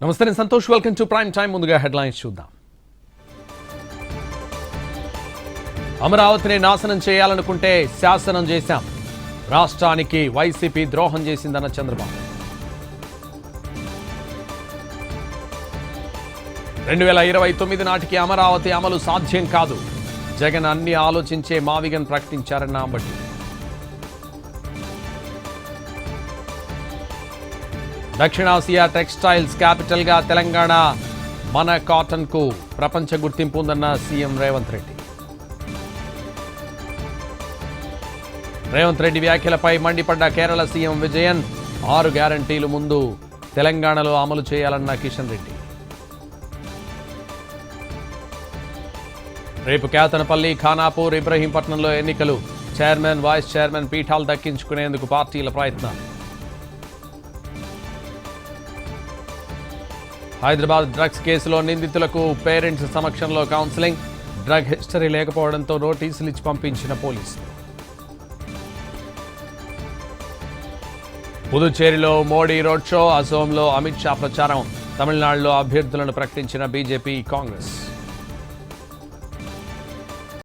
నమస్తే, నేను Santosh. Welcome to prime time. ముందుగా హెడ్లైన్స్ చూద్దాం. అమరావతిని నాశనం చేయాలనుకుంటే శాసనం చేశాం. రాష్ట్రానికి వైసీపీ ద్రోహం చేసిందన్న చంద్రబాబు. 2029 నాటికి అమరావతి అమలు సాధ్యం కాదు. జగన్ అన్ని ఆలోచించే మావిగన్ ప్రకటించారన్న అంబటి. దక్షిణాసియా టెక్స్టైల్స్ క్యాపిటల్ గా తెలంగాణ, మన కాటన్ కు ప్రపంచ గుర్తింపు ఉందన్న సీఎం రేవంత్ రెడ్డి. రేవంత్ రెడ్డి వ్యాఖ్యలపై మండిపడ్డ కేరళ సీఎం విజయన్. 6 గ్యారంటీలు ముందు తెలంగాణలో అమలు చేయాలన్న కిషన్ రెడ్డి. రేపు కేతనపల్లి, ఖానాపూర్, ఇబ్రహీంపట్నంలో ఎన్నికలు. చైర్మన్, వైస్ చైర్మన్ పీఠాలు దక్కించుకునేందుకు పార్టీల ప్రయత్నాలు. హైదరాబాద్ డ్రగ్స్ కేసులో నిందితులకు పేరెంట్స్ సమక్షంలో కౌన్సిలింగ్. డ్రగ్ హిస్టరీ లేకపోవడంతో నోటీసులు ఇచ్చి పంపించిన పోలీసులు. పుదుచ్చేరిలో మోడీ రోడ్ షో. అసోంలో అమిత్ షా ప్రచారం. తమిళనాడులో అభ్యర్థులను ప్రకటించిన బీజేపీ, కాంగ్రెస్.